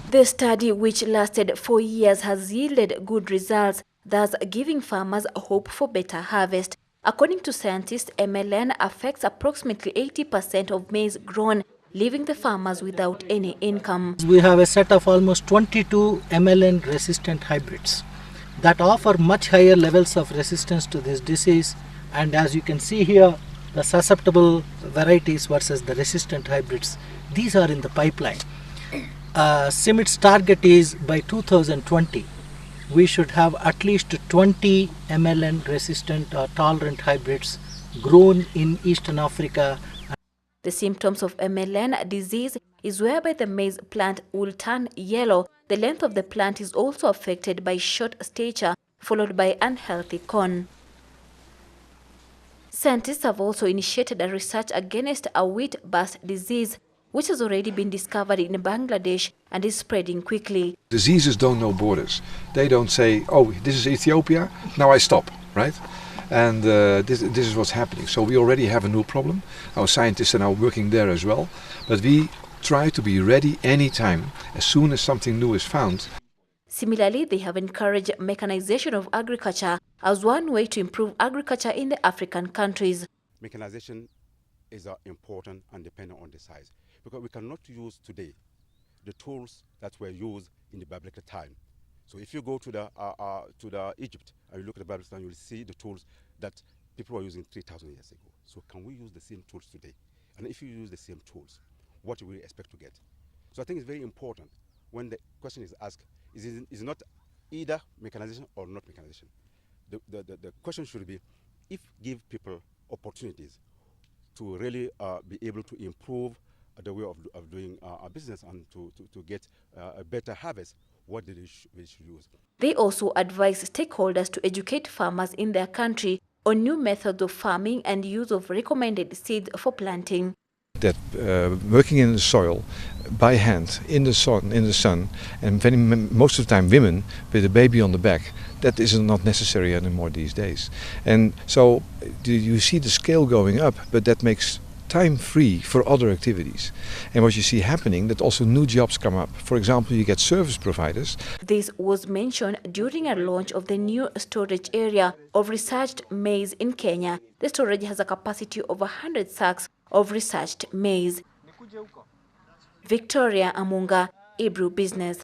The study, which lasted 4 years, has yielded good results, thus giving farmers hope for better harvest. According to scientists, MLN affects approximately 80% of maize grown, leaving the farmers without any income. We have a set of almost 22 MLN resistant hybrids that offer much higher levels of resistance to this disease, and as you can see here, the susceptible varieties versus the resistant hybrids, these are in the pipeline. Cymmit's target is by 2020 we should have at least 20 MLN resistant or tolerant hybrids grown in Eastern Africa. The symptoms of MLN disease is whereby the maize plant will turn yellow. The length of the plant is also affected by short stature, followed by unhealthy corn. Scientists have also initiated a research against a wheat burst disease, which has already been discovered in Bangladesh and is spreading quickly. Diseases don't know borders. They don't say, oh, this is Ethiopia, now I stop, right? And this is what's happening. So we already have a new problem. Our scientists are now working there as well. But we try to be ready anytime, as soon as something new is found. Similarly, they have encouraged mechanization of agriculture as one way to improve agriculture in the African countries. Mechanization is important and dependent on the size, because we cannot use today the tools that were used in the biblical time. So if you go to the Egypt and you look at the biblical time, you will see the tools that people were using 3,000 years ago. So can we use the same tools today? And if you use the same tools, what do we expect to get? So I think it's very important when the question is asked, is not either mechanization or not mechanization. The question should be, if give people opportunities to really be able to improve the way of doing our business and to get a better harvest, what they should use. They also advise stakeholders to educate farmers in their country on new methods of farming and use of recommended seeds for planting. That working in the soil by hand in the sun, and most of the time women with a baby on the back, that is not necessary anymore these days. And so you see the scale going up, but that makes time free for other activities. And what you see happening, that also new jobs come up. For example, you get service providers. This was mentioned during a launch of the new storage area of researched maize in Kenya. The storage has a capacity of 100 sacks of researched maize. Victoria Amunga, Hebrew Business.